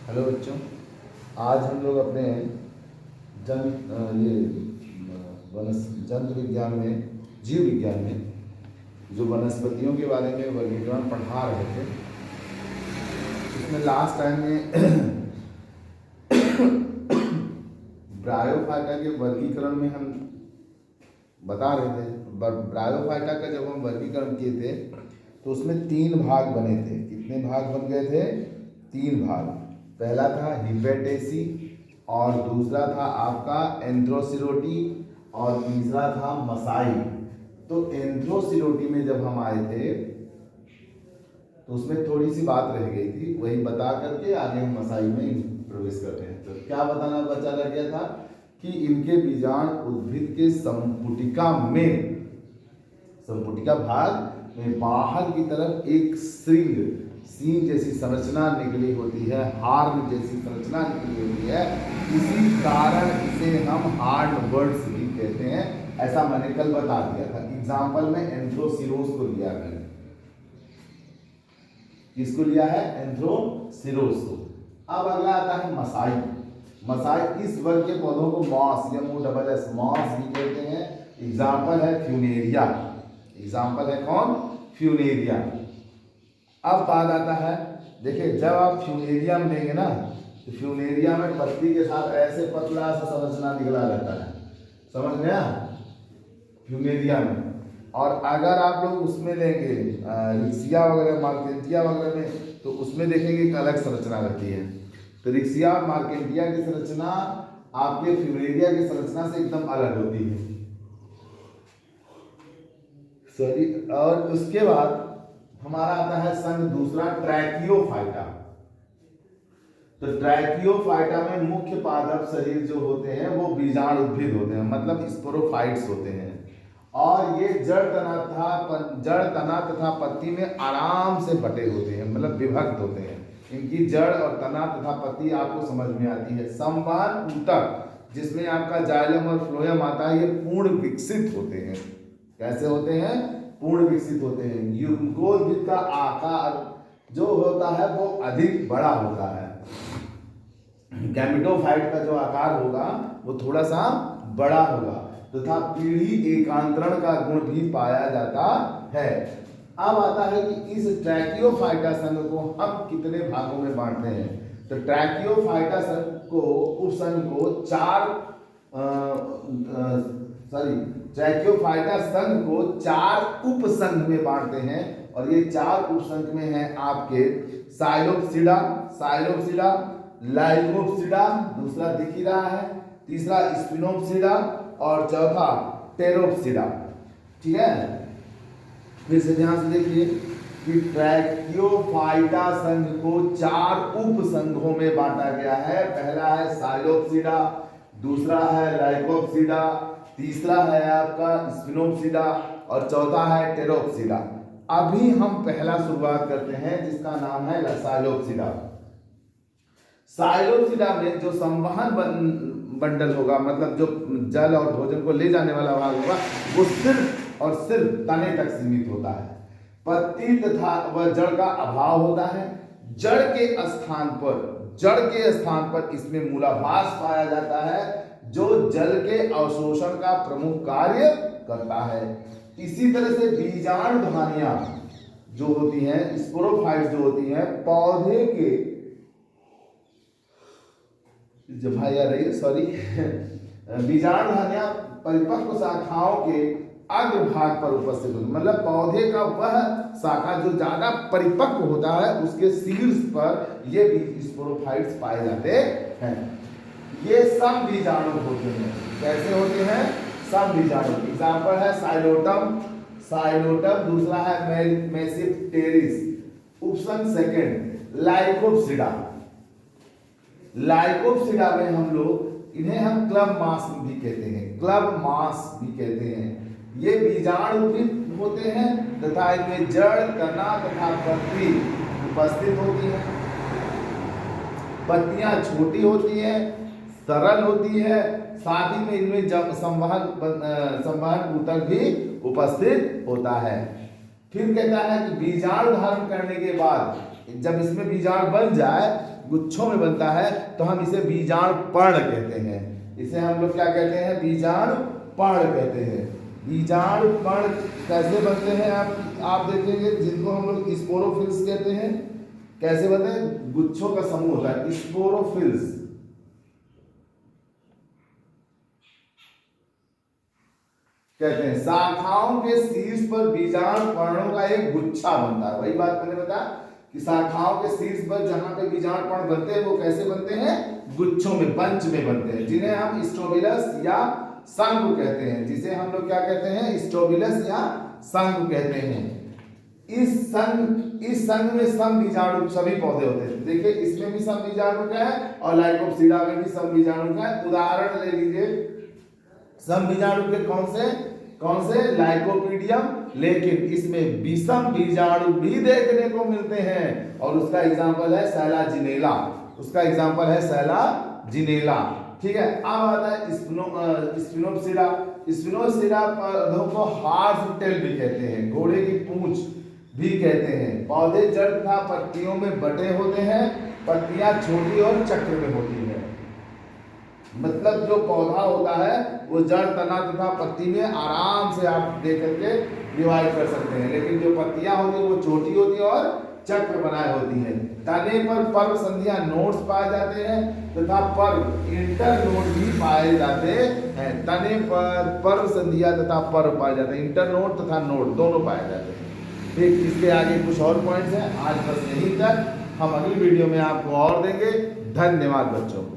Hello बच्चों, आज हम लोग अपने जन ये जंतु विज्ञान में, जीव विज्ञान में जो वनस्पतियों के बारे में वर्गीकरण पढ़ा रहे थे, उसमें लास्ट टाइम में ब्रायोफाइटा के वर्गीकरण में हम बता रहे थे। ब्रायोफाइटा का जब हम वर्गीकरण किए थे तो उसमें 3 भाग बने थे। कितने भाग बन गए थे? 3 भाग। पहला था हिपेटेसी, और दूसरा था आपका एंथ्रोसिरोटी, और तीसरा था मसाई। तो एंथ्रोसिरोटी में जब हम आए थे तो उसमें थोड़ी सी बात रह गई थी, वही बता करके आगे हम मसाई में प्रवेश करते हैं। तो क्या बताना बचा रह गया था कि इनके बीजाणु उद्भिद के संपुटिका भाग में बाहर की तरफ एक सींग जैसी संरचना निकली होती है, हार्न जैसी संरचना निकली होती है। इसी कारण इसे हम हार्नवर्ड्स भी कहते हैं। ऐसा मैंने कल बता दिया था। एग्जाम्पल में एंथ्रोसिरोस को लिया मैंने। किसको लिया है? एंथ्रोसिरोस को। अब अगला आता है मसाई। मसाई इस वर्ग के पौधों को मॉस मॉस भी कहते हैं। एग्जाम्पल है फ्यूनेरिया। एग्जाम्पल है कौन? फ्यूनेरिया। अब बात आता है, देखिए जब आप फ्यूनेरिया में लेंगे ना, तो फ्यूनेरिया में पत्ती के साथ ऐसे पतला सा संरचना निकला रहता है, समझ गया? फ्यूनेरिया में। और अगर आप लोग उसमें लेंगे रिक्सिया वगैरह, मार्केंटिया वगैरह में, तो उसमें देखेंगे एक अलग संरचना रहती है। तो रिक्सिया और मार्केंटिया की संरचना आपके फ्यूनेरिया की संरचना से एकदम अलग होती है। सॉरी। और उसके बाद हमारा आता है संघ दूसरा, ट्रैकियोफाइटा। तो ट्रैकियोफाइटा में मुख्य पादप शरीर जो होते हैं वो बीजाणु उद्भिद होते हैं, मतलब स्पोरोफाइट्स होते हैं। और ये जड़ तना तथा पत्ती में आराम से बटे होते हैं, मतलब विभक्त होते हैं। इनकी जड़ और तना तथा पत्ती आपको समझ में आती है। संवहन ऊतक, जिसमें आपका जाइलम और फ्लोएम आता है, ये पूर्ण विकसित होते हैं। कैसे होते हैं? पूर्ण विकसित होते हैं। युग्मकोद्भिद का आकार जो होता है वो अधिक बड़ा होता है। गैमेटोफाइट का जो आकार होगा वो थोड़ा सा बड़ा होगा, तथा पीढ़ी एकांतरण का गुण भी पाया जाता है। अब आता है कि इस ट्रैकियोफाइटा संघ को हम कितने भागों में बांटते हैं। तो ट्रैकियोफाइटा संघ को उपसंघ को ट्रैकियोफाइटा संघ को 4 उपसंघ में बांटते हैं। और ये 4 उपसंघ में है आपके साइलोप्सिडा, लाइकोप्सिडा, दूसरा दिख ही रहा है, तीसरा स्पिनोप्सिडा, और चौथा टेरोप्सिडा। ठीक है, फिर से ध्यान से देखिए कि ट्रैकियोफाइटा संघ को 4 उपसंघों में बांटा गया है। पहला है साइलोप्सिडा, दूसरा है लाइकोप्सिडा, तीसरा है आपका स्पिनोप्सिडा, और चौथा है टेरोप्सिडा। अभी हम पहला शुरुआत करते हैं, जिसका नाम है साइलोप्सिडा। साइलोप्सिडा में जो संवहन बंडल होगा, मतलब जो जल और भोजन को ले जाने वाला भाग होगा, वो सिर्फ और सिर्फ तने तक सीमित होता है। पत्ती तथा वह जड़ का अभाव होता है। जड़ के स्थान पर इसमें मूलाभास पाया जाता है, जो जल के अवशोषण का प्रमुख कार्य करता है। इसी तरह से बीजाणुधानियां जो होती हैं, स्पोरोफाइट्स जो होती हैं, पौधे के बीजाणुधानियां परिपक्व शाखाओं के अग्रभाग पर उपस्थित होती, मतलब पौधे का वह शाखा जो ज्यादा परिपक्व होता है, उसके शीर्ष पर ये स्पोरोफाइट्स पाए जाते हैं। ये सम बीजाणु होते हैं। कैसे होते हैं? सम बीजाणु। एग्जाम्पल है साइलोटम, दूसरा है मेसिप्टेरिस। उपसंघ सेकंड लाइकोप्सिडा में हम लोग इन्हें हम क्लब मास भी कहते हैं। ये बीजाणु भी होते हैं तथा इनमें जड़, तना तथा पत्ती उपस्थित होती है। पत्तियां छोटी होती हैं, सरल होती है, साथ ही में इनमें जब संवहन ऊतक भी उपस्थित होता है। फिर कहता है कि बीजाणु धारण करने के बाद जब इसमें बीजाणु बन जाए, गुच्छों में बनता है, तो हम इसे बीजाणु पर्ण कहते हैं। इसे हम लोग क्या कहते हैं? बीजाणु पर्ण कहते हैं। बीजाणु पर्ण कैसे बनते हैं आप देखेंगे, जिनको हम लोग स्पोरोफिल्स कहते हैं। कैसे बनते हैं? गुच्छों का समूह होता है, स्पोरोफिल्स। कहते हैं शाखाओं के शीर्ष पर बीजाणु पर्णों का एक गुच्छा बनता है। वही बात मैंने बताया कि शाखाओं के शीर्ष पर जहां पे बीजाणु पर्ण बनते हैं वो कैसे बनते हैं? गुच्छों में, बंच में बनते हैं, जिन्हें हम स्ट्रोबिलस या शंकु कहते हैं। जिसे हम लोग क्या कहते हैं? स्ट्रोबिलस या शंकु कहते हैं। इस संघ में सम बीजाणु सभी पौधे होते हैं। देखिए इसमें भी सम बीजाणु का है और लाइकोप्सिडा में भी सम बीजाणु का है। उदाहरण ले लीजिए, सम बीजाणु के कौन से? लाइकोपीडियम। लेकिन इसमें विषम बीजाणु भी देखने को मिलते हैं और उसका एग्जांपल है सैलाजिनेला। उसका एग्जांपल है सैलाजिनेला। ठीक है। अब आता है स्पिनोप्सिडा। स्पिनोप्सिडा पौधों को हॉर्स टेल भी कहते हैं, घोड़े की पूंछ भी कहते हैं। पौधे जड़ तथा पत्तियों में बटे होते हैं। पत्तियां छोटी और चक्र में होती है। मतलब जो पौधा होता है वो जड़, तना तथा पत्ती में आराम से आप देख करके डिवाइड कर सकते हैं। लेकिन जो पत्तियां होती है वो छोटी होती है और चक्र बनाए होती है। तने पर पर्व संधियां नोड्स पाए जाते हैं तथा पर्व इंटर नोड भी पाए जाते हैं। तने पर पर्व संधियां तथा पर्व पाए जाते हैं, इंटर नोड तथा नोड दोनों पाए जाते हैं। ठीक, इसके आगे कुछ और पॉइंट्स हैं। आज बस यहीं तक, हम अगली वीडियो में आपको और देंगे। धन्यवाद बच्चों।